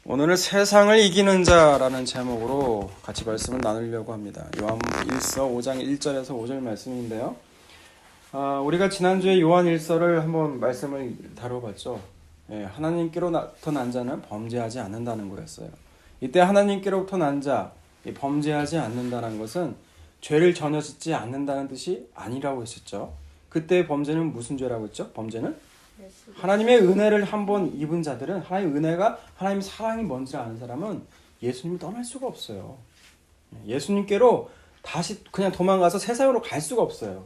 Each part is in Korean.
오늘은 세상을 이기는 자라는 제목으로 같이 말씀을 나누려고 합니다. 요한 1서 5장 1절에서 5절 말씀인데요. 우리가 지난주에 요한 1서를 한번 말씀을 다뤄봤죠. 하나님께로부터 난 자는 범죄하지 않는다는 거였어요. 이때 하나님께로부터 난 자, 범죄하지 않는다는 것은 죄를 전혀 짓지 않는다는 뜻이 아니라고 했었죠. 그때 범죄는 무슨 죄라고 했죠? 범죄는 하나님의 은혜를 한번 입은 자들은, 하나님의 은혜가, 하나님의 사랑이 뭔지 아는 사람은 예수님을 떠날 수가 없어요. 예수님께로 다시 그냥 도망가서 세상으로 갈 수가 없어요.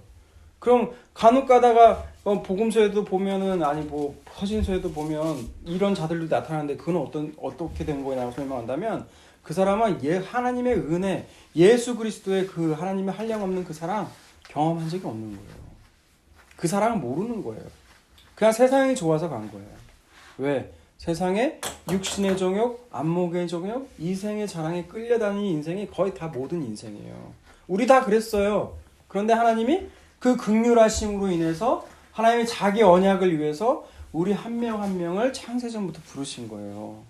그럼 간혹 가다가 복음서에도 보면은, 아니 뭐 서신서에도 보면 이런 자들도 나타나는데 그건 어떻게 된 거냐고 설명한다면, 그 사람은 하나님의 은혜, 예수 그리스도의 그 하나님의 한량없는 그 사랑 경험한 적이 없는 거예요. 그 사랑을 모르는 거예요. 그냥 세상이 좋아서 간 거예요. 왜? 세상에 육신의 정욕, 안목의 정욕, 이생의 자랑에 끌려다니는 인생이 거의 다 모든 인생이에요. 우리 다 그랬어요. 그런데 하나님이 그 긍휼하심으로 인해서 하나님이 자기 언약을 위해서 우리 한 명 한 명을 창세전부터 부르신 거예요.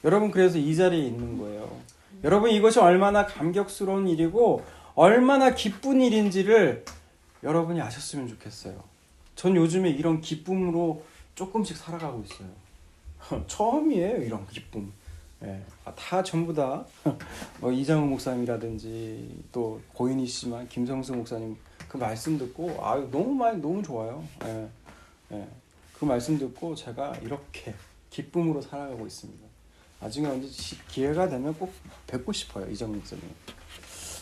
여러분, 그래서 이 자리에 있는 거예요. 여러분, 이것이 얼마나 감격스러운 일이고 얼마나 기쁜 일인지를 여러분이 아셨으면 좋겠어요. 전 요즘에 이런 기쁨으로 조금씩 살아가고 있어요. 처음이에요, 이런 기쁨. 다 전부 다 이장우 목사님이라든지 또 고인이시지만 김성수 목사님 그 말씀 듣고 너무 좋아요. 그 말씀 듣고 제가 이렇게 기쁨으로 살아가고 있습니다. 나중에 언제 기회가 되면 꼭 뵙고 싶어요, 이장우 목사님.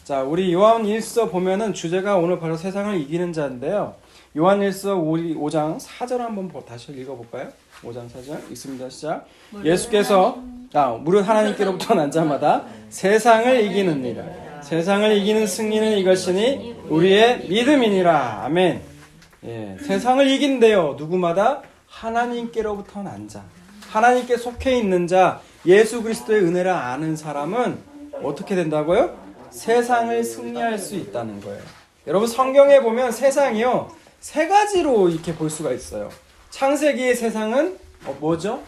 자, 우리 요한 1서 보면은 주제가 오늘 바로 세상을 이기는 자인데요. 요한 1서 5장 4절 한번 다시 읽어볼까요? 5장 4절 읽습니다. 시작. 예수께서 무릇 하나님께로부터 난 자마다 세상을 이기는 이라. 세상을 이기는 승리는 이것이니 우리의 믿음이니라. 아멘. 세상을 이긴대요. 누구마다? 하나님께로부터 난 자. 하나님께 속해 있는 자, 예수 그리스도의 은혜를 아는 사람은 어떻게 된다고요? 세상을 승리할 수 있다는 거예요. 여러분, 성경에 보면 세상이요, 세 가지로 이렇게 볼 수가 있어요. 창세기의 세상은 뭐죠?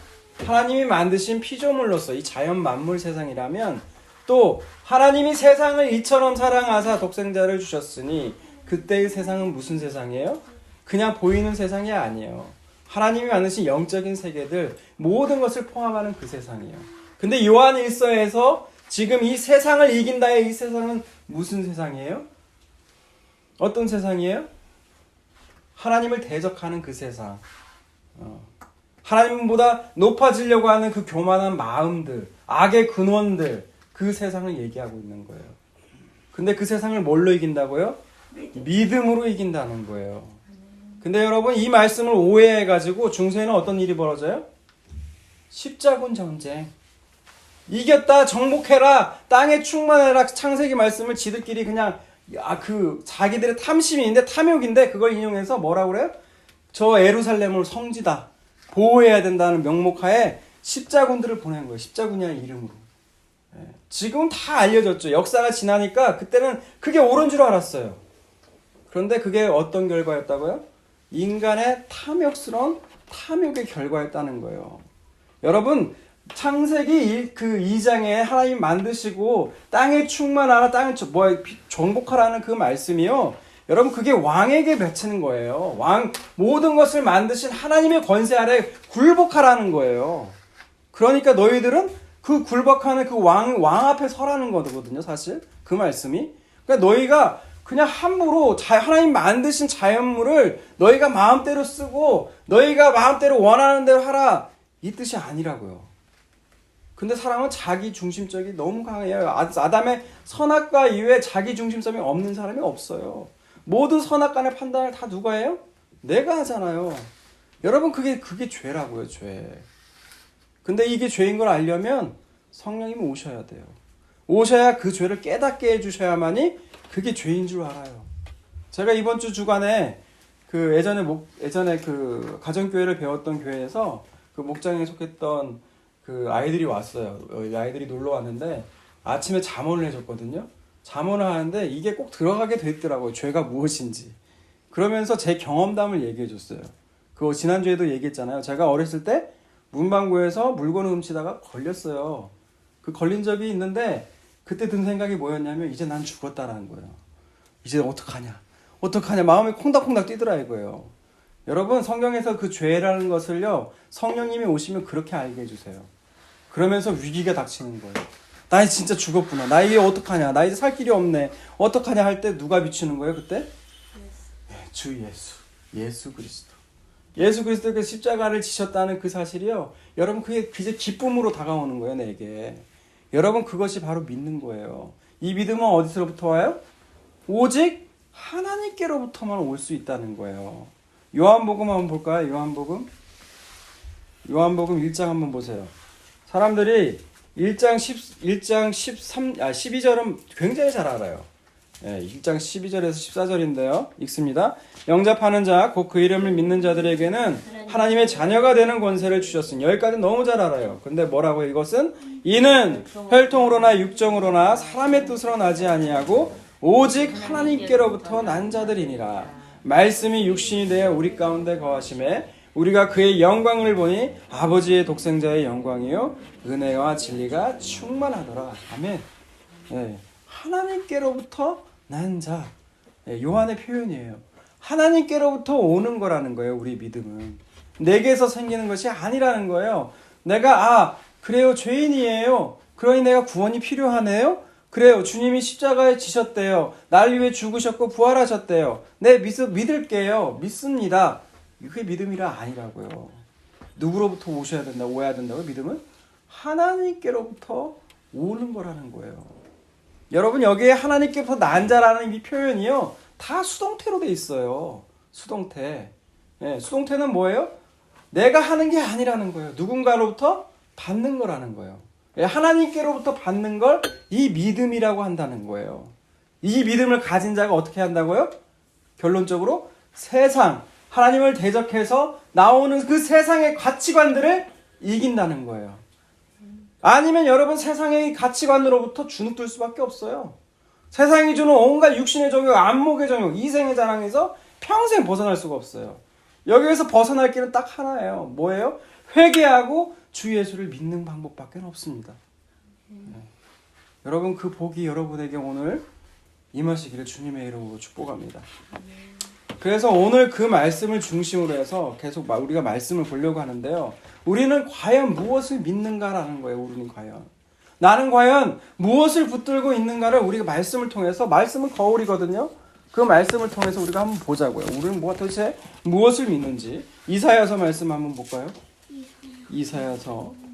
하나님이 만드신 피조물로서 이 자연 만물 세상이라면, 또 하나님이 세상을 이처럼 사랑하사 독생자를 주셨으니 그때의 세상은 무슨 세상이에요? 그냥 보이는 세상이 아니에요. 하나님이 만드신 영적인 세계들 모든 것을 포함하는 그 세상이에요. 근데 요한 1서에서 지금 이 세상을 이긴다의 이 세상은 무슨 세상이에요? 어떤 세상이에요? 하나님을 대적하는 그 세상. 하나님보다 높아지려고 하는 그 교만한 마음들, 악의 근원들, 그 세상을 얘기하고 있는 거예요. 근데 그 세상을 뭘로 이긴다고요? 믿음으로 이긴다는 거예요. 근데 여러분, 이 말씀을 오해해가지고 중세에는 어떤 일이 벌어져요? 십자군 전쟁. 이겼다, 정복해라, 땅에 충만해라, 창세기 말씀을 지들끼리 그냥 자기들의 탐심인데, 탐욕인데 그걸 인용해서 뭐라고 그래요? 저 예루살렘을 성지다, 보호해야 된다는 명목하에 십자군들을 보낸 거예요. 십자군이라는 이름으로. 지금은 다 알려졌죠. 역사가 지나니까 그때는 그게 옳은 줄 알았어요. 그런데 그게 어떤 결과였다고요? 인간의 탐욕스러운 탐욕의 결과였다는 거예요. 여러분, 창세기 그 2장에 하나님 만드시고 땅에 충만하라, 땅을 정복하라는 그 말씀이요, 여러분, 그게 왕에게 바치는 거예요. 모든 것을 만드신 하나님의 권세 아래 굴복하라는 거예요. 그러니까 너희들은 그 굴복하는 그 왕 앞에 서라는 거거든요, 사실 그 말씀이. 그러니까 너희가 그냥 함부로 하나님 만드신 자연물을 너희가 마음대로 쓰고 너희가 마음대로 원하는 대로 하라, 이 뜻이 아니라고요. 근데 사람은 자기 중심적이 너무 강해요. 아담의 선악과 이후에 자기 중심성이 없는 사람이 없어요. 모든 선악간의 판단을 다 누가 해요? 내가 하잖아요. 여러분, 그게 죄라고요, 죄. 근데 이게 죄인 걸 알려면 성령님이 오셔야 돼요. 오셔야 그 죄를 깨닫게 해주셔야만이 그게 죄인 줄 알아요. 제가 이번 주간에 예전에 그 가정교회를 배웠던 교회에서 그 목장에 속했던 그 아이들이 왔어요. 아이들이 놀러 왔는데 아침에 잠언을 해줬거든요. 잠언을 하는데 이게 꼭 들어가게 됐더라고요. 죄가 무엇인지. 그러면서 제 경험담을 얘기해 줬어요. 그거 지난주에도 얘기했잖아요. 제가 어렸을 때 문방구에서 물건을 훔치다가 걸렸어요. 그 걸린 적이 있는데 그때 든 생각이 뭐였냐면 이제 난 죽었다라는 거예요. 이제 어떡하냐? 어떡하냐? 마음이 콩닥콩닥 뛰더라 이거예요. 여러분 성경에서 그 죄라는 것을요. 성령님이 오시면 그렇게 알게 해주세요. 그러면서 위기가 닥치는 거예요. 나 이제 진짜 죽었구나. 나 이게 어떡하냐? 나 이제 살 길이 없네. 어떡하냐 할 때 누가 비추는 거예요 그때? 주 예수. 예수 그리스도. 예수 그리스도가 십자가를 지셨다는 그 사실이요. 여러분 그게 이제 기쁨으로 다가오는 거예요 내게. 여러분 그것이 바로 믿는 거예요. 이 믿음은 어디서부터 와요? 오직 하나님께로부터만 올 수 있다는 거예요. 요한복음 한번 볼까요? 요한복음 1장 한번 보세요. 사람들이 1장 12절은 굉장히 잘 알아요. 1장 12절에서 14절인데요. 읽습니다. 영접하는 자, 곧 그 이름을 믿는 자들에게는 하나님의 자녀가 되는 권세를 주셨으니 여기까지 너무 잘 알아요. 근데 뭐라고 이것은? 이는 혈통으로나 육정으로나 사람의 뜻으로 나지 아니하고 오직 하나님께로부터 난 자들이니라. 말씀이 육신이 되어 우리 가운데 거하심에 우리가 그의 영광을 보니 아버지의 독생자의 영광이요 은혜와 진리가 충만하더라. 아멘. 하나님께로부터 난 자. 요한의 표현이에요. 하나님께로부터 오는 거라는 거예요. 우리 믿음은. 내게서 생기는 것이 아니라는 거예요. 내가 그래요 죄인이에요. 그러니 내가 구원이 필요하네요. 그래요 주님이 십자가에 지셨대요. 날 위해 죽으셨고 부활하셨대요. 네 믿을게요. 믿습니다. 그게 믿음이라 아니라고요. 누구로부터 오셔야 된다고 오야 된다고 믿음은? 하나님께로부터 오는 거라는 거예요. 여러분 여기에 하나님께로부터 난 자라는 이 표현이요. 다 수동태로 돼 있어요. 수동태. 수동태는 뭐예요? 내가 하는 게 아니라는 거예요. 누군가로부터 받는 거라는 거예요. 하나님께로부터 받는 걸 이 믿음이라고 한다는 거예요. 이 믿음을 가진 자가 어떻게 한다고요? 결론적으로 세상, 하나님을 대적해서 나오는 그 세상의 가치관들을 이긴다는 거예요. 아니면 여러분 세상의 가치관으로부터 주눅들 수밖에 없어요. 세상이 주는 온갖 육신의 정욕, 안목의 정욕, 이생의 자랑에서 평생 벗어날 수가 없어요. 여기에서 벗어날 길은 딱 하나예요. 뭐예요? 회개하고 주 예수를 믿는 방법밖에 없습니다. 여러분 그 복이 여러분에게 오늘 임하시기를 주님의 이름으로 축복합니다. 그래서 오늘 그 말씀을 중심으로 해서 계속 우리가 말씀을 보려고 하는데요. 우리는 과연 무엇을 믿는가라는 거예요. 우리는 나는 과연 무엇을 붙들고 있는가를 우리가 말씀을 통해서, 말씀은 거울이거든요. 그 말씀을 통해서 우리가 한번 보자고요. 우리는 도대체 무엇을 믿는지. 이사야서 말씀 한번 볼까요? 이사야서.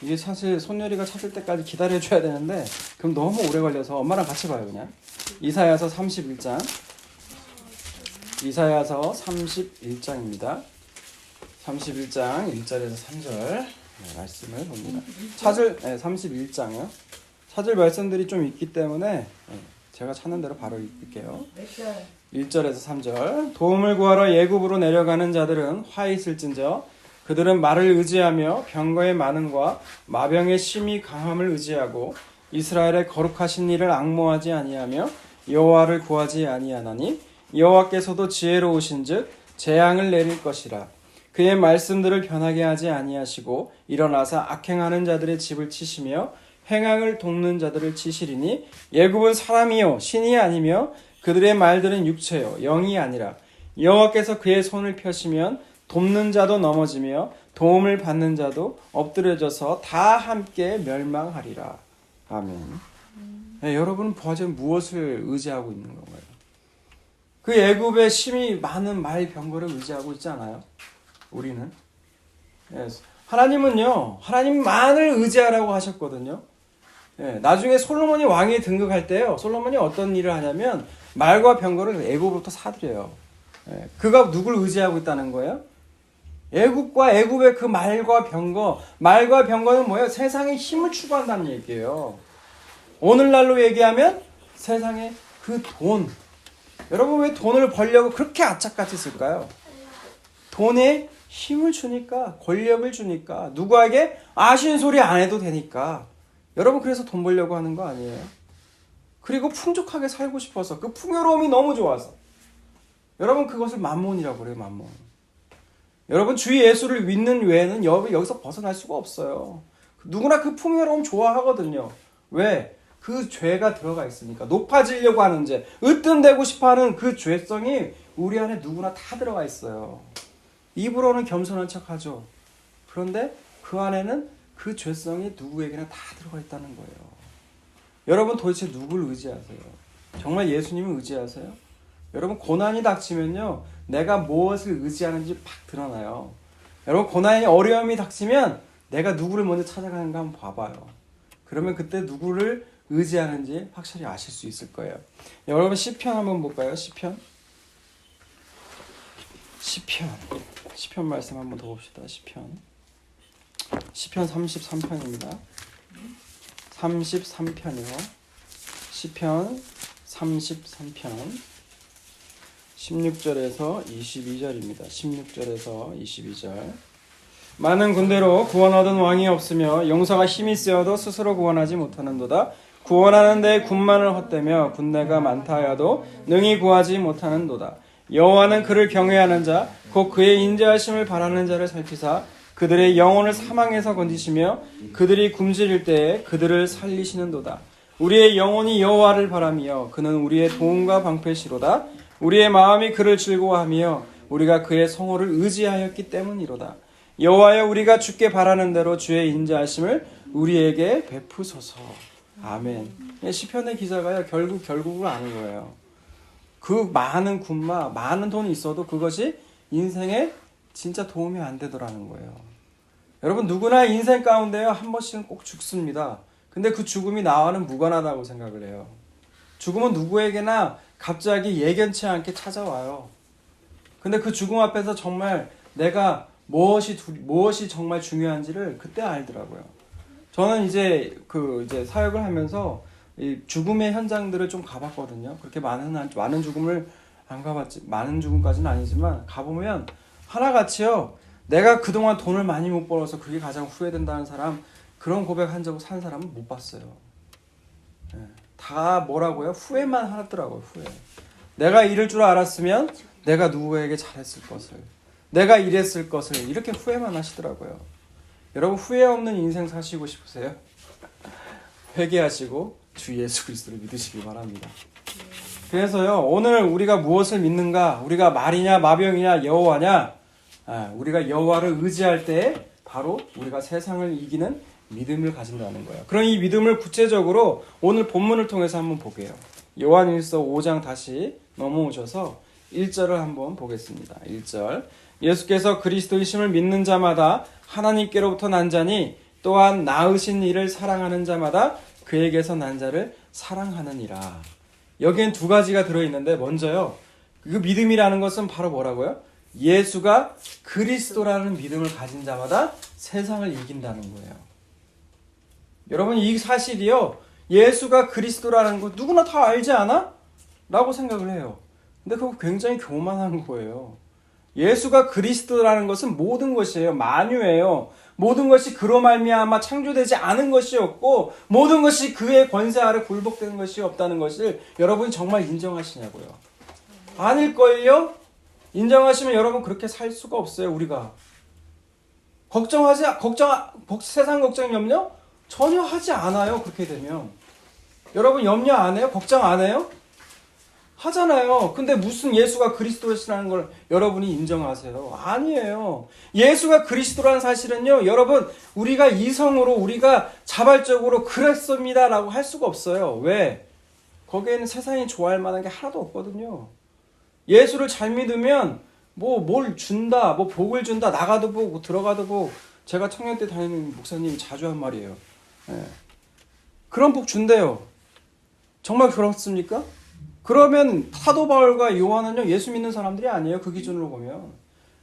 이게 사실 손녀리가 찾을 때까지 기다려줘야 되는데 그럼 너무 오래 걸려서 엄마랑 같이 봐요 그냥. 이사야서 31장. 이사야서 31장입니다. 31장 1절에서 3절 말씀을 봅니다. 31장이요. 찾을 말씀들이 좀 있기 때문에 제가 찾는 대로 바로 읽을게요. 1절에서 3절. 도움을 구하러 예굽으로 내려가는 자들은 화 있을진저 그들은 말을 의지하며 병거의 많음과 마병의 심히 강함을 의지하고 이스라엘의 거룩하신 일을 앙모하지 아니하며 여호와를 구하지 아니하나니 여호와께서도 지혜로우신즉 재앙을 내릴 것이라. 그의 말씀들을 변하게 하지 아니하시고 일어나서 악행하는 자들의 집을 치시며 행악을 돕는 자들을 치시리니 예굽은 사람이요 신이 아니며 그들의 말들은 육체요 영이 아니라 여호와께서 그의 손을 펴시면 돕는 자도 넘어지며 도움을 받는 자도 엎드려져서 다 함께 멸망하리라. 아멘. 여러분은 과연 무엇을 의지하고 있는 건가요? 그 애굽의 심히 많은 말 병거를 의지하고 있지 않아요? 우리는. 하나님은요, 하나님만을 의지하라고 하셨거든요. 나중에 솔로몬이 왕위에 등극할 때요, 솔로몬이 어떤 일을 하냐면 말과 병거를 애굽으로부터 사들여요. 그가 누굴 의지하고 있다는 거예요? 애굽의 그 말과 병거는 뭐예요? 세상의 힘을 추구한다는 얘기예요. 오늘날로 얘기하면 세상의 그 돈. 여러분 왜 돈을 벌려고 그렇게 악착같이 쓸까요? 돈에 힘을 주니까, 권력을 주니까, 누구에게 아쉬운 소리 안 해도 되니까. 여러분 그래서 돈 벌려고 하는 거 아니에요? 그리고 풍족하게 살고 싶어서, 그 풍요로움이 너무 좋아서. 여러분 그것을 만몬이라고 그래요. 만몬. 여러분 주 예수를 믿는 외에는 여기서 벗어날 수가 없어요. 누구나 그 풍요로움 좋아하거든요. 왜? 그 죄가 들어가 있으니까. 높아지려고 하는 죄, 으뜸되고 싶어하는 그 죄성이 우리 안에 누구나 다 들어가 있어요. 입으로는 겸손한 척하죠. 그런데 그 안에는 그 죄성이 누구에게나 다 들어가 있다는 거예요. 여러분 도대체 누구를 의지하세요? 정말 예수님을 의지하세요? 여러분 고난이 닥치면요, 내가 무엇을 의지하는지 팍 드러나요. 여러분 고난이 어려움이 닥치면 내가 누구를 먼저 찾아가는가 한번 봐봐요. 그러면 그때 누구를 의지하는지 확실히 아실 수 있을 거예요. 여러분 시편 한번 볼까요? 시편 말씀 한번 더 봅시다. 시편 33편입니다. 33편이요. 시편 33편 16절에서 22절입니다. 16절에서 22절. 많은 군대로 구원 얻은 왕이 없으며 용사가 힘이 쓰여도 스스로 구원하지 못하는도다. 구원하는 데 군만을 헛되며 군대가 많다 하여도 능히 구하지 못하는도다. 여호와는 그를 경외하는 자, 곧 그의 인자하심을 바라는 자를 살피사 그들의 영혼을 사망에서 건지시며 그들이 굶주릴 때에 그들을 살리시는도다. 우리의 영혼이 여호와를 바라며 그는 우리의 도움과 방패시로다. 우리의 마음이 그를 즐거워하며 우리가 그의 성호를 의지하였기 때문이로다. 여호와여, 우리가 주께 바라는 대로 주의 인자하심을 우리에게 베푸소서. 아멘. 시편의 기자가요, 결국을 아는 거예요. 그 많은 군마, 많은 돈이 있어도 그것이 인생에 진짜 도움이 안 되더라는 거예요. 여러분 누구나 인생 가운데요, 한 번씩은 꼭 죽습니다. 근데 그 죽음이 나와는 무관하다고 생각을 해요. 죽음은 누구에게나 갑자기 예견치 않게 찾아와요. 근데 그 죽음 앞에서 정말 내가 무엇이 정말 중요한지를 그때 알더라고요. 저는 이제 사역을 하면서 이 죽음의 현장들을 좀 가봤거든요. 그렇게 많은 죽음을 안 가봤지, 많은 죽음까지는 아니지만 가보면 하나같이요, 내가 그동안 돈을 많이 못 벌어서 그게 가장 후회된다는 사람, 그런 고백한 적 산 사람은 못 봤어요. 다 뭐라고요? 후회만 하더라고요. 후회. 내가 이럴 줄 알았으면 내가 누구에게 잘했을 것을, 내가 이랬을 것을, 이렇게 후회만 하시더라고요. 여러분 후회 없는 인생 사시고 싶으세요? 회개하시고 주 예수 그리스도를 믿으시기 바랍니다. 그래서요, 오늘 우리가 무엇을 믿는가? 우리가 말이냐 마병이냐 여호와냐? 우리가 여호와를 의지할 때 바로 우리가 세상을 이기는 믿음을 가진다는 거예요. 그럼 이 믿음을 구체적으로 오늘 본문을 통해서 한번 볼게요. 요한일서 5장 다시 넘어오셔서 1절을 한번 보겠습니다. 1절. 예수께서 그리스도이심을 믿는 자마다 하나님께로부터 난 자니 또한 낳으신 이를 사랑하는 자마다 그에게서 난 자를 사랑하느니라. 여기엔 두 가지가 들어있는데, 먼저요, 그 믿음이라는 것은 바로 뭐라고요? 예수가 그리스도라는 믿음을 가진 자마다 세상을 이긴다는 거예요. 여러분 이 사실이요, 예수가 그리스도라는 거 누구나 다 알지 않아? 라고 생각을 해요. 근데 그거 굉장히 교만한 거예요. 예수가 그리스도라는 것은 모든 것이에요. 만유예요. 모든 것이 그로 말미암아 창조되지 않은 것이었고 모든 것이 그의 권세 아래 굴복되는 것이 없다는 것을 여러분이 정말 인정하시냐고요? 아닐걸요? 인정하시면 여러분 그렇게 살 수가 없어요. 우리가 세상 걱정 염려 전혀 하지 않아요. 그렇게 되면 여러분 염려 안 해요? 걱정 안 해요? 하잖아요. 근데 무슨 예수가 그리스도시라는 걸 여러분이 인정하세요? 아니에요. 예수가 그리스도라는 사실은요, 여러분 우리가 이성으로 우리가 자발적으로 그랬습니다라고 할 수가 없어요. 왜? 거기에는 세상이 좋아할 만한 게 하나도 없거든요. 예수를 잘 믿으면 뭘 준다, 복을 준다, 나가도 보고 들어가도 보고, 제가 청년 때 다니는 목사님이 자주 한 말이에요. 그런 복 준대요. 정말 그렇습니까? 그러면 사도 바울과 요한은요, 예수 믿는 사람들이 아니에요. 그 기준으로 보면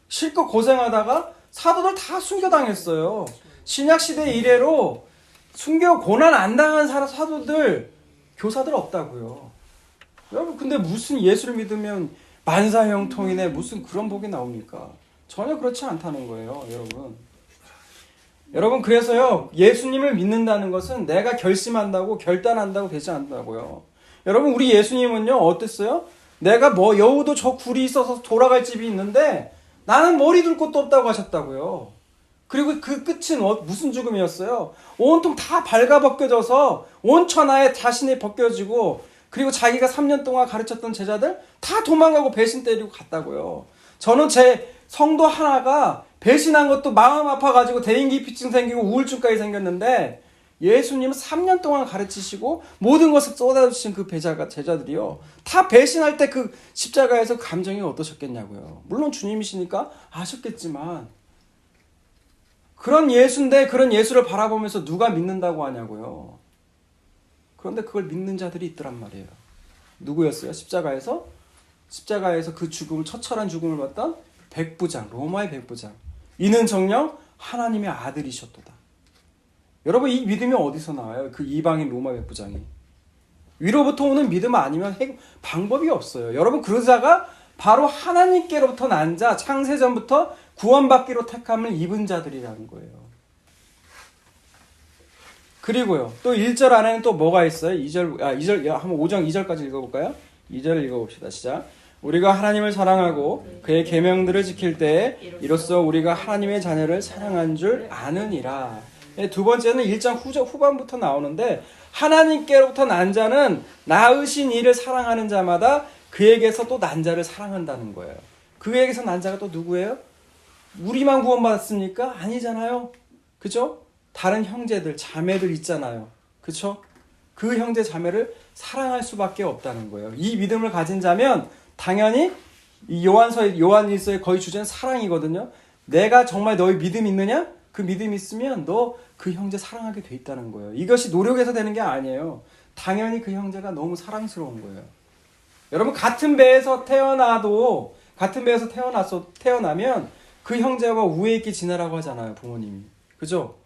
실컷 고생하다가 사도들 다 순교당했어요. 신약시대 이래로 고난 안 당한 사도들, 교사들 없다고요. 여러분 근데 무슨 예수를 믿으면 만사형통이네, 무슨 그런 복이 나옵니까? 전혀 그렇지 않다는 거예요. 여러분 그래서요, 예수님을 믿는다는 것은 내가 결심한다고 결단한다고 되지 않는다고요. 여러분 우리 예수님은요 어땠어요? 내가 여우도 저 굴이 있어서 돌아갈 집이 있는데 나는 머리 둘 곳도 없다고 하셨다고요. 그리고 그 끝은 무슨 죽음이었어요? 온통 다 발가벗겨져서 온 천하에 자신이 벗겨지고, 그리고 자기가 3년 동안 가르쳤던 제자들 다 도망가고 배신 때리고 갔다고요. 저는 제 성도 하나가 배신한 것도 마음 아파가지고 대인기피증 생기고 우울증까지 생겼는데, 예수님은 3년 동안 가르치시고 모든 것을 쏟아주신 그 제자들이요, 다 배신할 때 그 십자가에서 감정이 어떠셨겠냐고요. 물론 주님이시니까 아셨겠지만, 그런 예수인데 그런 예수를 바라보면서 누가 믿는다고 하냐고요. 그런데 그걸 믿는 자들이 있더란 말이에요. 누구였어요? 십자가에서 그 죽음을, 처철한 죽음을 받던 백부장, 로마의 백부장. 이는 정녕 하나님의 아들이셨도다. 여러분, 이 믿음이 어디서 나와요? 그 이방인 로마 백부장이. 위로부터 오는 믿음 아니면 방법이 없어요. 여러분, 그 자가 바로 하나님께로부터 난 자, 창세전부터 구원받기로 택함을 입은 자들이라는 거예요. 그리고요, 또 1절 안에는 또 뭐가 있어요? 2절, 한번 5장 2절까지 읽어볼까요? 2절을 읽어봅시다. 시작. 우리가 하나님을 사랑하고 그의 계명들을 지킬 때에 이로써 우리가 하나님의 자녀를 사랑한 줄 아느니라. 두 번째는 1장 후반부터 나오는데, 하나님께로부터 난 자는 낳으신 이를 사랑하는 자마다 그에게서 또 난 자를 사랑한다는 거예요. 그에게서 난 자가 또 누구예요? 우리만 구원받았습니까? 아니잖아요. 그죠? 다른 형제들, 자매들 있잖아요. 그쵸? 그 형제, 자매를 사랑할 수밖에 없다는 거예요. 이 믿음을 가진 자면 당연히 이 요한일서의 거의 주제는 사랑이거든요. 내가 정말 너의 믿음이 있느냐? 그 믿음이 있으면 너 그 형제 사랑하게 돼 있다는 거예요. 이것이 노력해서 되는 게 아니에요. 당연히 그 형제가 너무 사랑스러운 거예요. 여러분, 같은 배에서 태어나면 그 형제와 우애 있게 지내라고 하잖아요, 부모님이. 그죠?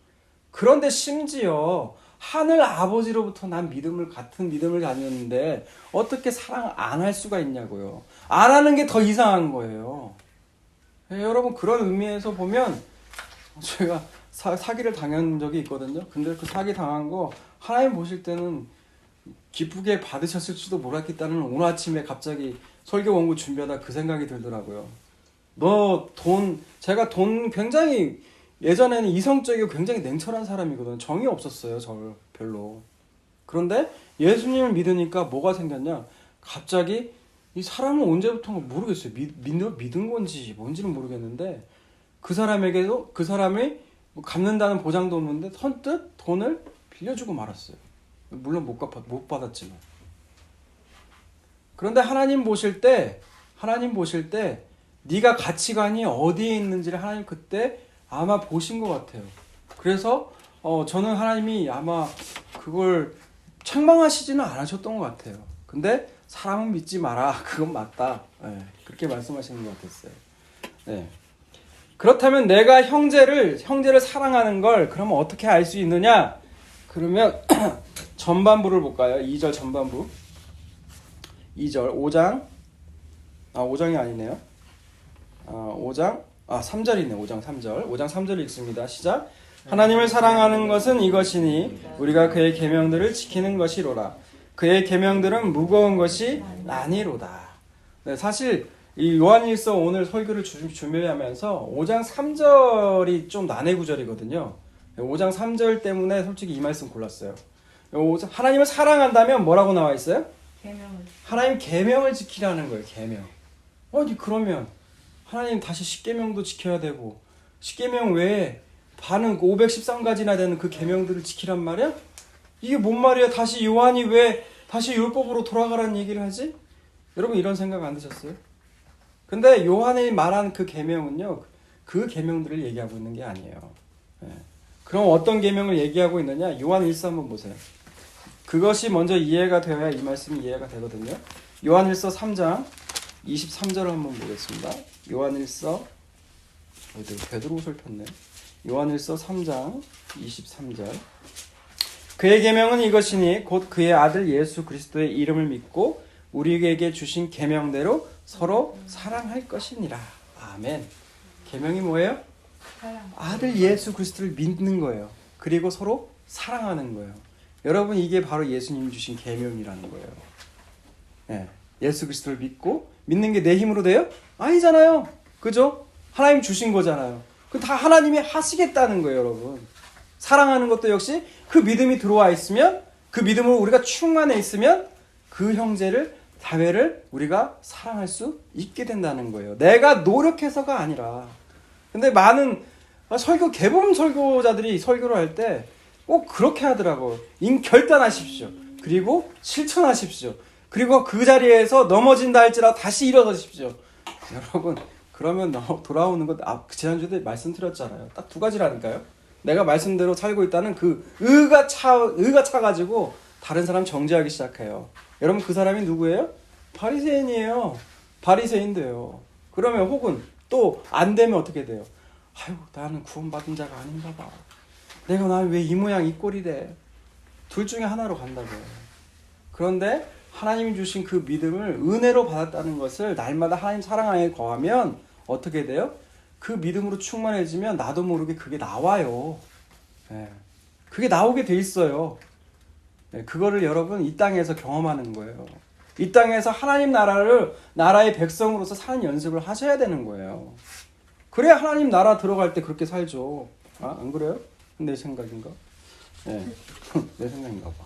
그런데 심지어 하늘 아버지로부터 난 같은 믿음을 가졌는데 어떻게 사랑 안 할 수가 있냐고요. 안 하는 게 더 이상한 거예요. 여러분, 그런 의미에서 보면 제가 사기를 당한 적이 있거든요. 근데 그 사기 당한 거 하나님 보실 때는 기쁘게 받으셨을지도 모르겠다는, 오늘 아침에 갑자기 설교 원고 준비하다 그 생각이 들더라고요. 제가 돈 굉장히, 예전에는 이성적이고 굉장히 냉철한 사람이거든요. 정이 없었어요, 저 별로. 그런데 예수님을 믿으니까 뭐가 생겼냐? 갑자기 이 사람은 언제부턴가 모르겠어요. 믿은 건지 뭔지는 모르겠는데, 그 사람이 갚는다는 보장도 없는데 선뜻 돈을 빌려주고 말았어요. 물론 못 받았지만. 그런데 하나님 보실 때 네가 가치관이 어디에 있는지를 하나님 그때 아마 보신 것 같아요. 그래서 저는 하나님이 아마 그걸 책망하시지는 않으셨던 것 같아요. 근데 사람은 믿지 마라. 그건 맞다. 네, 그렇게 말씀하시는 것 같았어요. 네. 그렇다면 내가 형제를 사랑하는 걸 그러면 어떻게 알 수 있느냐? 그러면 전반부를 볼까요? 2절 전반부. 2절 5장이 아니네요. 3절이네. 5장 3절. 5장 3절 읽습니다. 시작. 하나님을 사랑하는 것은 이것이니 우리가 그의 계명들을 지키는 것이로라. 그의 계명들은 무거운 것이 아니로다. 네, 사실 이 요한일서 오늘 설교를 준비하면서 5장 3절이 좀 난해 구절이거든요. 5장 3절 때문에 솔직히 이 말씀 골랐어요. 하나님을 사랑한다면 뭐라고 나와 있어요? 하나님 계명을 지키라는 거예요. 계명. 그러면 하나님 다시 십계명도 지켜야 되고, 십계명 외에 반은 513가지나 되는 그 계명들을 지키란 말이야? 이게 뭔 말이야? 다시 요한이 왜 다시 율법으로 돌아가라는 얘기를 하지? 여러분, 이런 생각 안 드셨어요? 근데 요한이 말한 그 계명은요, 그 계명들을 얘기하고 있는 게 아니에요. 그럼 어떤 계명을 얘기하고 있느냐? 요한 1서 한번 보세요. 그것이 먼저 이해가 되어야 이 말씀이 이해가 되거든요. 요한 1서 3장 23절을 한번 보겠습니다. 요한 1서 베드로서를 폈네. 요한 1서 3장 23절. 그의 계명은 이것이니 곧 그의 아들 예수 그리스도의 이름을 믿고 우리에게 주신 계명대로 서로 사랑할 것이니라. 아멘. 계명이 뭐예요? 아들 예수 그리스도를 믿는 거예요. 그리고 서로 사랑하는 거예요. 여러분, 이게 바로 예수님이 주신 계명이라는 거예요. 네. 예수 그리스도를 믿고, 믿는 게 내 힘으로 돼요? 아니잖아요. 그죠? 하나님 주신 거잖아요. 그 다 하나님이 하시겠다는 거예요, 여러분. 사랑하는 것도 역시 그 믿음이 들어와 있으면, 그 믿음으로 우리가 충만해 있으면 그 형제를, 자매를 우리가 사랑할 수 있게 된다는 거예요. 내가 노력해서가 아니라. 근데 많은 개범 설교자들이 설교를 할 때 꼭 그렇게 하더라고요. 결단하십시오. 그리고 실천하십시오. 그리고 그 자리에서 넘어진다 할지라도 다시 일어서십시오. 여러분, 그러면 돌아오는 것, 지난주에 말씀드렸잖아요. 딱 두 가지라니까요. 내가 말씀대로 살고 있다는 그 의가 차가지고 다른 사람 정죄하기 시작해요. 여러분, 그 사람이 누구예요? 바리새인이에요. 바리새인돼요. 그러면 혹은 또 안 되면 어떻게 돼요? 아유, 나는 구원받은 자가 아닌가 봐. 내가 난 왜 이 모양 이 꼴이래. 둘 중에 하나로 간다고요. 그런데 하나님이 주신 그 믿음을 은혜로 받았다는 것을 날마다 하나님 사랑 안에 거하면 어떻게 돼요? 그 믿음으로 충만해지면 나도 모르게 그게 나와요. 네. 그게 나오게 돼 있어요. 네. 그거를 여러분 이 땅에서 경험하는 거예요. 이 땅에서 하나님 나라의 백성으로서 사는 연습을 하셔야 되는 거예요. 그래야 하나님 나라 들어갈 때 그렇게 살죠. 안 그래요? 내 생각인가? 네. 내 생각인가 봐.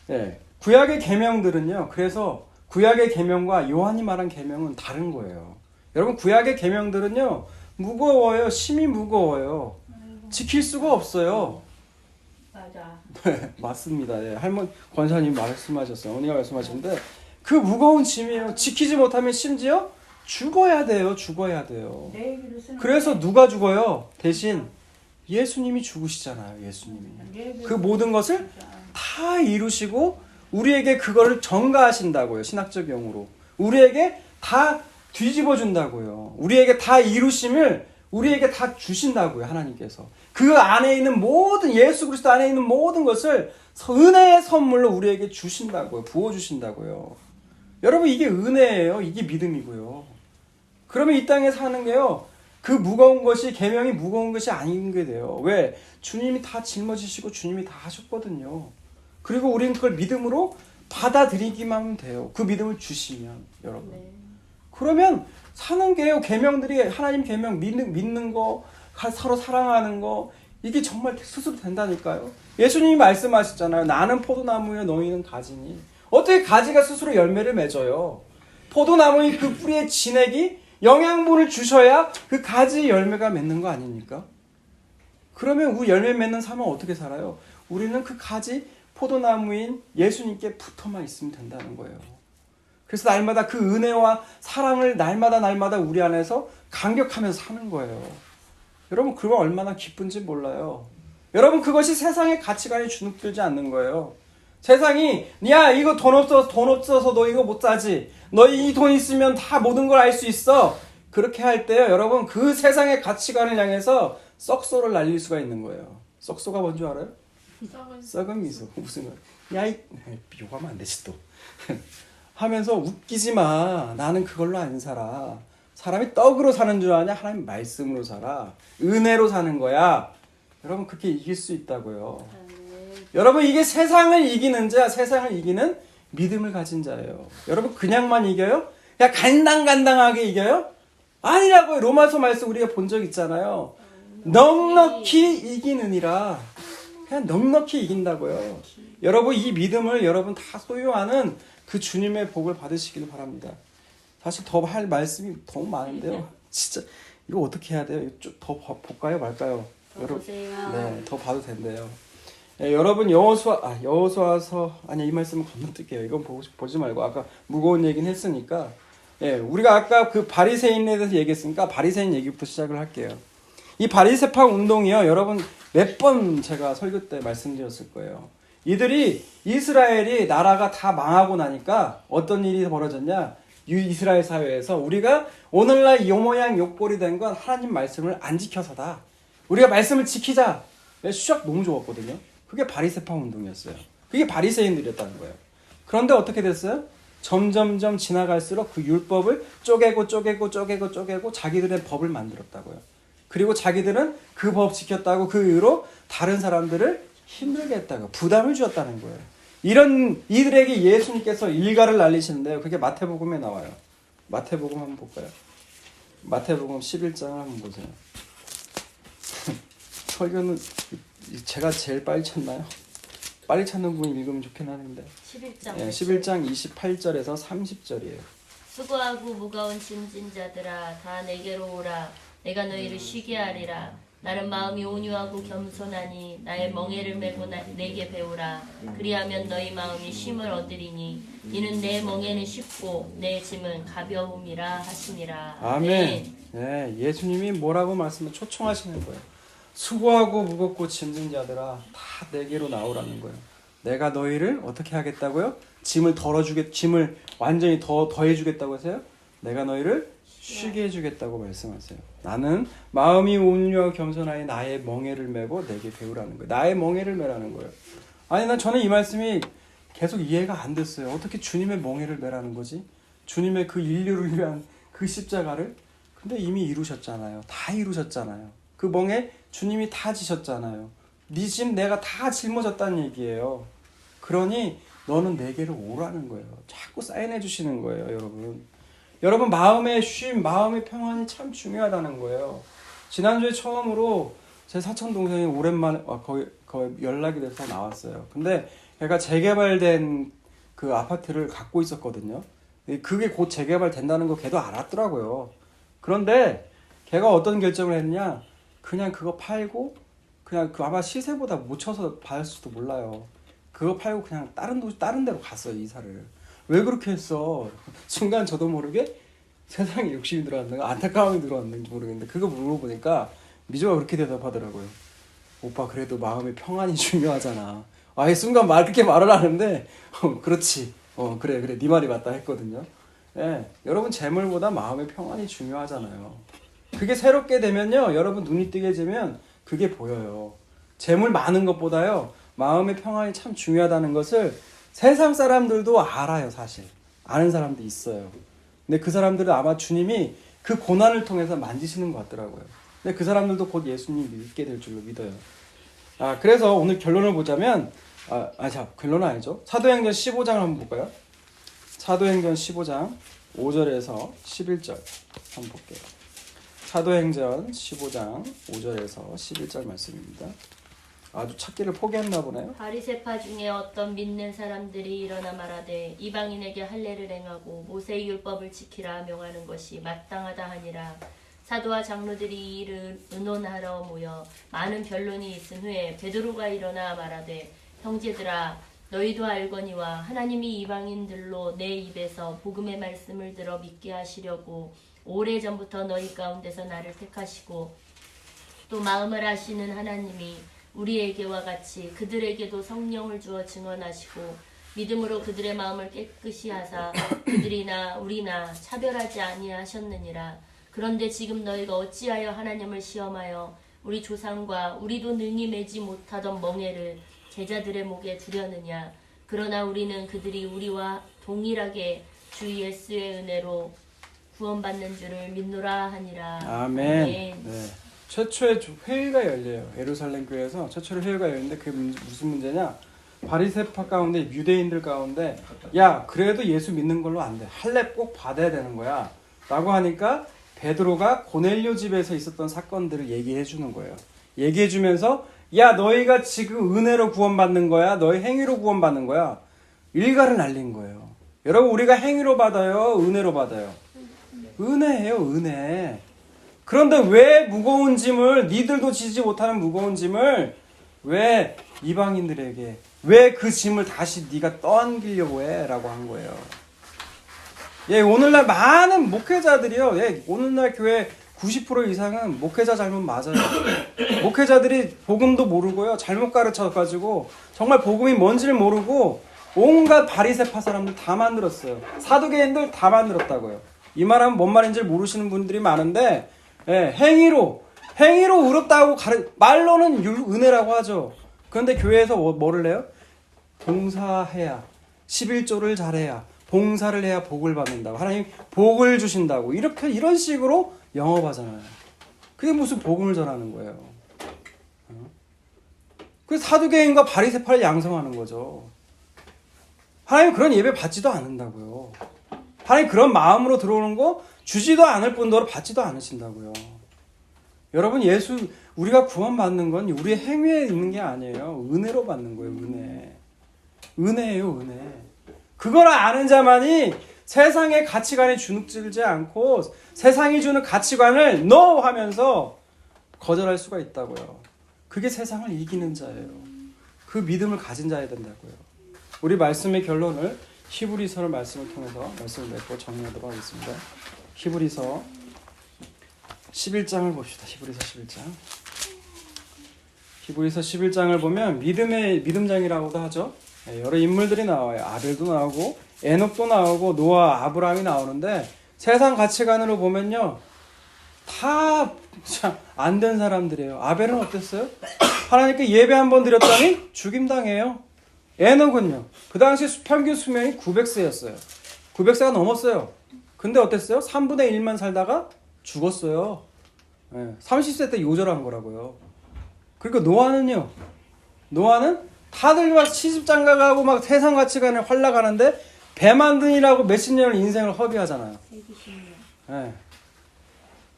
네. 구약의 계명들은요. 그래서 구약의 계명과 요한이 말한 계명은 다른 거예요. 여러분, 구약의 계명들은요. 무거워요. 심히 무거워요. 지킬 수가 없어요. 맞아. 네, 맞습니다. 네, 할머니 권사님 말씀하셨어요. 어머니가 말씀하셨는데 그 무거운 짐이에요. 지키지 못하면 심지어 죽어야 돼요. 그래서 누가 죽어요? 대신 예수님이 죽으시잖아요. 예수님이. 그 모든 것을 다 이루시고 우리에게 그거를 전가하신다고요. 신학적 용어로. 우리에게 다 뒤집어 준다고요. 우리에게 다 이루심을 우리에게 다 주신다고요. 하나님께서. 그 안에 있는 모든, 예수 그리스도 안에 있는 모든 것을 은혜의 선물로 우리에게 주신다고요. 부어주신다고요. 여러분, 이게 은혜예요. 이게 믿음이고요. 그러면 이 땅에 사는 게요. 그 무거운 것이, 계명이 무거운 것이 아닌 게 돼요. 왜? 주님이 다 짊어지시고 주님이 다 하셨거든요. 그리고 우리는 그걸 믿음으로 받아들이기만 하면 돼요. 그 믿음을 주시면, 여러분. 네. 그러면 사는 게요. 계명들이, 하나님 계명 믿는 거, 서로 사랑하는 거, 이게 정말 스스로 된다니까요. 예수님이 말씀하셨잖아요. 나는 포도나무요, 너희는 가지니. 어떻게 가지가 스스로 열매를 맺어요? 포도나무의 그 뿌리의 진액이 영양분을 주셔야 그 가지 열매가 맺는 거 아닙니까? 그러면 우리 열매 맺는 삶은 어떻게 살아요? 우리는 그 가지 포도나무인 예수님께 붙어만 있으면 된다는 거예요. 그래서 날마다 그 은혜와 사랑을 날마다 우리 안에서 감격하면서 사는 거예요. 여러분, 그거 얼마나 기쁜지 몰라요. 여러분, 그것이 세상의 가치관에 주눅들지 않는 거예요. 세상이 야, 이거 돈 없어서 너 이거 못 사지. 너 이 돈 있으면 다 모든 걸 알 수 있어. 그렇게 할 때요, 여러분, 그 세상의 가치관을 향해서 썩소를 날릴 수가 있는 거예요. 썩소가 뭔 줄 알아요? 썩은 미소. 무슨 야, 욕하면 안 되지 또. 하면서 웃기지 마. 나는 그걸로 안 살아. 사람이 떡으로 사는 줄 아냐? 하나님 말씀으로 살아. 은혜로 사는 거야. 여러분, 그렇게 이길 수 있다고요. 여러분, 이게 세상을 이기는 자, 세상을 이기는 믿음을 가진 자예요. 여러분, 그냥만 이겨요? 그냥 간당간당하게 이겨요? 아니라고요. 로마서 말씀 우리가 본 적 있잖아요. 넉넉히 이기느니라. 그냥 넉넉히 이긴다고요. 여러분, 이 믿음을 여러분 다 소유하는 그 주님의 복을 받으시기를 바랍니다. 사실 더 할 말씀이 너무 많은데요. 진짜 이거 어떻게 해야 돼요? 더 볼까요, 말까요? 여러분, 네, 더 봐도 된대요. 예, 여러분, 여호수아서 아니, 이 말씀은 건너뛸게요. 이건 보지 말고 아까 무거운 얘기는 했으니까. 예, 우리가 아까 그 바리새인에 대해서 얘기했으니까 바리새인 얘기부터 시작을 할게요. 이 바리새파 운동이요, 여러분 몇 번 제가 설교 때 말씀드렸을 거예요. 이스라엘이 나라가 다 망하고 나니까 어떤 일이 벌어졌냐? 이스라엘 사회에서 우리가 오늘날 요 모양 요 꼴이 된 건 하나님 말씀을 안 지켜서다. 우리가 말씀을 지키자. 수작 너무 좋았거든요. 그게 바리새파 운동이었어요. 그게 바리새인들이었다는 거예요. 그런데 어떻게 됐어요? 점점점 지나갈수록 그 율법을 쪼개고 자기들의 법을 만들었다고요. 그리고 자기들은 그 법 지켰다고 그 이유로 다른 사람들을 힘들게 했다고 부담을 주었다는 거예요. 이들에게 예수님께서 일가를 날리시는데요. 그게 마태복음에 나와요. 마태복음 한번 볼까요? 마태복음 11장을 한번 보세요. 설교는 제가 제일 빨리 찾나요? 빨리 찾는 분이 읽으면 좋긴 하는데 11장. 예, 11장 28절에서 30절이에요. 수고하고 무거운 짐진 자들아 다 내게로 오라. 내가 너희를 쉬게 하리라. 나는 마음이 온유하고 겸손하니 나의 멍에를 메고 내게 배우라. 그리하면 너희 마음이 쉼을 얻으리니 이는 내 멍에는 쉽고 내 짐은 가벼움이라 하시니라. 아멘. 네, 예수님이 뭐라고 초청하시는 거예요. 수고하고 무겁고 짐진 자들아 다 내게로 나오라는 거예요. 내가 너희를 어떻게 하겠다고요? 짐을 완전히 더해주겠다고 하세요? 내가 너희를 쉬게 해주겠다고 말씀하세요. 나는 마음이 온유하고 겸손하니 나의 멍에를 메고 내게 배우라는 거예요. 나의 멍에를 메라는 거예요. 아니 저는 이 말씀이 계속 이해가 안 됐어요. 어떻게 주님의 멍에를 메라는 거지? 주님의 그 인류를 위한 그 십자가를? 근데 이미 이루셨잖아요. 다 이루셨잖아요. 그 멍에 주님이 다 지셨잖아요. 네 짐 내가 다 짊어졌다는 얘기예요. 그러니 너는 내게로 오라는 거예요. 자꾸 사인해 주시는 거예요, 여러분. 여러분 마음의 쉼, 마음의 평안이 참 중요하다는 거예요. 지난주에 처음으로 제 사촌 동생이 오랜만에 거의 연락이 돼서 나왔어요. 근데 걔가 재개발된 그 아파트를 갖고 있었거든요. 그게 곧 재개발 된다는 거 걔도 알았더라고요. 그런데 걔가 어떤 결정을 했냐? 그냥 그거 팔고 그냥 아마 시세보다 못 쳐서 받을지도 몰라요. 그거 팔고 그냥 다른 데로 갔어요, 이사를. 왜 그렇게 했어? 순간 저도 모르게 세상에 욕심이 들어왔는가 안타까움이 들어왔는지 모르겠는데 그거 물어보니까 미조가 그렇게 대답하더라고요. 오빠 그래도 마음의 평안이 중요하잖아. 아예 순간 그렇게 말을 하는데 그렇지. 그래 네 말이 맞다 했거든요. 예, 여러분 재물보다 마음의 평안이 중요하잖아요. 그게 새롭게 되면요, 여러분 눈이 뜨게 되면 그게 보여요. 재물 많은 것보다요 마음의 평안이 참 중요하다는 것을 세상 사람들도 알아요. 사실 아는 사람도 있어요. 근데 그 사람들은 아마 주님이 그 고난을 통해서 만지시는 것 같더라고요. 근데 그 사람들도 곧 예수님 믿게 될 줄로 믿어요. 그래서 오늘 결론을 보자면 결론은 아니죠. 사도행전 15장을 한번 볼까요? 사도행전 15장 5절에서 11절 한번 볼게요. 사도행전 15장 5절에서 11절 말씀입니다. 아주 찾기를 포기했나 보네요. 바리새파 중에 어떤 믿는 사람들이 일어나 말하되 이방인에게 할례를 행하고 모세의 율법을 지키라 명하는 것이 마땅하다 하니라. 사도와 장로들이 이 일을 의논하러 모여 많은 변론이 있은 후에 베드로가 일어나 말하되 형제들아 너희도 알거니와 하나님이 이방인들로 내 입에서 복음의 말씀을 들어 믿게 하시려고 오래전부터 너희 가운데서 나를 택하시고 또 마음을 아시는 하나님이 우리에게와 같이 그들에게도 성령을 주어 증언하시고 믿음으로 그들의 마음을 깨끗이 하사 그들이나 우리나 차별하지 아니하셨느니라. 그런데 지금 너희가 어찌하여 하나님을 시험하여 우리 조상과 우리도 능히 매지 못하던 멍에를 제자들의 목에 두려느냐. 그러나 우리는 그들이 우리와 동일하게 주 예수의 은혜로 구원받는 줄을 믿노라 하니라. 아멘. 네. 최초의 회의가 열려요. 예루살렘 교회에서 최초로 회의가 열리는데 그게 무슨 문제냐? 바리새파 가운데 유대인들 가운데 야 그래도 예수 믿는 걸로 안 돼. 할례 꼭 받아야 되는 거야. 라고 하니까 베드로가 고넬료 집에서 있었던 사건들을 얘기해 주는 거예요. 얘기해 주면서 야 너희가 지금 은혜로 구원받는 거야? 너희 행위로 구원받는 거야? 일가를 날린 거예요. 여러분 우리가 행위로 받아요? 은혜로 받아요? 은혜예요, 은혜. 그런데 왜 무거운 짐을 니들도 지지 못하는 무거운 짐을 왜 이방인들에게 왜 그 짐을 다시 네가 떠안기려고 해? 라고 한 거예요. 예, 오늘날 많은 목회자들이요. 예, 오늘날 교회 90% 이상은 목회자 잘못 맞아요. 목회자들이 복음도 모르고요. 잘못 가르쳐가지고 정말 복음이 뭔지를 모르고 온갖 바리새파 사람들 다 만들었어요. 사두개인들 다 만들었다고요. 이 말하면 뭔 말인지 모르시는 분들이 많은데 예, 행위로 의롭다고 말로는 은혜라고 하죠. 그런데 교회에서 뭐를 해요? 봉사해야 11조를 잘해야 봉사를 해야 복을 받는다고 하나님 복을 주신다고 이런 식으로 영업하잖아요. 그게 무슨 복음을 전하는 거예요? 그 사두개인과 바리새파를 양성하는 거죠. 하나님 그런 예배 받지도 않는다고요. 하나님 그런 마음으로 들어오는 거 주지도 않을 뿐더러 받지도 않으신다고요. 여러분, 우리가 구원받는 건 우리의 행위에 있는 게 아니에요. 은혜로 받는 거예요. 은혜예요, 은혜. 그걸 아는 자만이 세상의 가치관에 주눅들지 않고 세상이 주는 가치관을 NO 하면서 거절할 수가 있다고요. 그게 세상을 이기는 자예요. 그 믿음을 가진 자야 된다고요. 우리 말씀의 결론을 히브리서 말씀을 통해서 말씀을 맺고 정리하도록 하겠습니다. 히브리서 11장을 봅시다. 히브리서 11장. 히브리서 11장을 보면 믿음장이라고도 하죠. 여러 인물들이 나와요. 아벨도 나오고 에녹도 나오고 노아, 아브라함이 나오는데 세상 가치관으로 보면요, 다 안 된 사람들이에요. 아벨은 어땠어요? 하나님께 예배 한 번 드렸더니 죽임당해요. 에녹은요, 그 당시 평균 수명이 900세였어요. 900세가 넘었어요. 근데 어땠어요? 3분의 1만 살다가 죽었어요. 30세 때 요절한 거라고요. 그리고 노아는 다들 막 시집장가 가고 막 세상 가치관에 활락하는데 배 만드느라고 몇십 년을 인생을 허비하잖아요.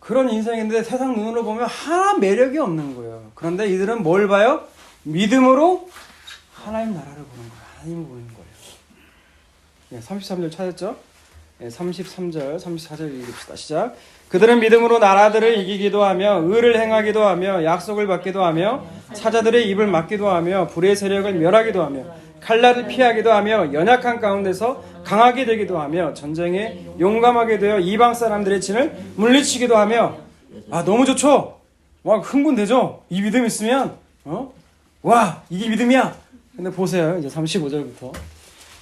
그런 인생인데 세상 눈으로 보면 하나 매력이 없는 거예요. 그런데 이들은 뭘 봐요? 믿음으로 하나님 나라를 보는 거예요. 하나님을 보는 거예요. 33절 찾았죠? 33절, 34절 읽읍시다. 시작. 그들은 믿음으로 나라들을 이기기도 하며 의를 행하기도 하며 약속을 받기도 하며 사자들의 입을 막기도 하며 불의 세력을 멸하기도 하며 칼날을 피하기도 하며 연약한 가운데서 강하게 되기도 하며 전쟁에 용감하게 되어 이방 사람들의 진을 물리치기도 하며. 너무 좋죠? 와, 흥분되죠? 이 믿음 있으면 와, 이게 믿음이야. 근데 보세요. 이제 35절부터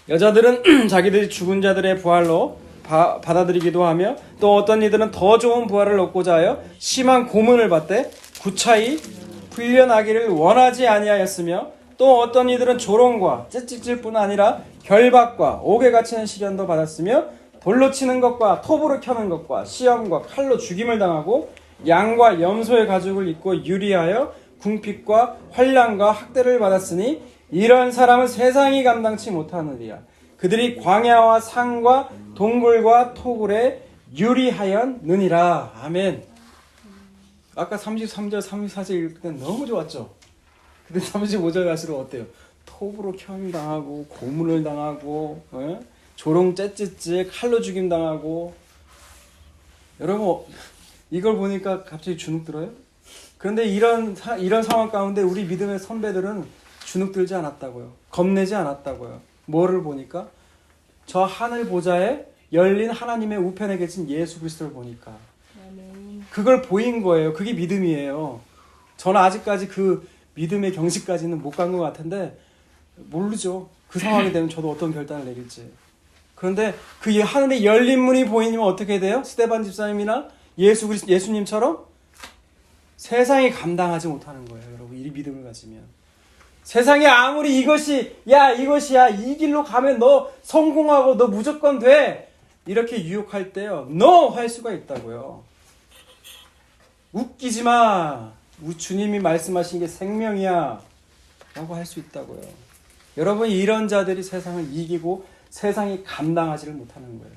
여자들은 자기들이 죽은 자들의 부활로 받아들이기도 하며 또 어떤 이들은 더 좋은 부활을 얻고자 하여 심한 고문을 받되 구차히 풀려나기를 원하지 아니하였으며 또 어떤 이들은 조롱과 채찍질뿐 아니라 결박과 옥에 갇히는 시련도 받았으며 돌로 치는 것과 톱으로 켜는 것과 시험과 칼로 죽임을 당하고 양과 염소의 가죽을 입고 유리하여 궁핍과 환난과 학대를 받았으니 이런 사람은 세상이 감당치 못하느니라. 그들이 광야와 산과 동굴과 토굴에 유리하였느니라. 아멘. 아까 33절, 34절 읽을 때 너무 좋았죠? 근데 35절 갈수록 어때요? 톱으로 켜임당하고 고문을 당하고 조롱 째찌찌 칼로 죽임당하고. 여러분, 이걸 보니까 갑자기 주눅 들어요? 그런데 이런 상황 가운데 우리 믿음의 선배들은 주눅 들지 않았다고요. 겁내지 않았다고요. 뭐를 보니까? 저 하늘 보좌에 열린 하나님의 우편에 계신 예수 그리스도를 보니까. 그걸 보인 거예요. 그게 믿음이에요. 저는 아직까지 그 믿음의 경지까지는 못 간 것 같은데 모르죠. 그 상황이 되면 저도 어떤 결단을 내릴지. 그런데 그 하늘의 열린 문이 보이면 어떻게 돼요? 스데반 집사님이나 예수님처럼 세상이 감당하지 못하는 거예요. 여러분, 이 믿음을 가지면. 세상에 아무리 이것이야 이 길로 가면 너 성공하고 너 무조건 돼 이렇게 유혹할 때요, NO 할 수가 있다고요. 웃기지 마. 주님이 말씀하신 게 생명이야 라고 할 수 있다고요. 여러분, 이런 자들이 세상을 이기고 세상이 감당하지를 못하는 거예요.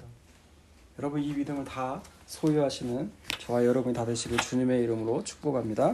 여러분, 이 믿음을 다 소유하시는 저와 여러분이 다 되시길 주님의 이름으로 축복합니다.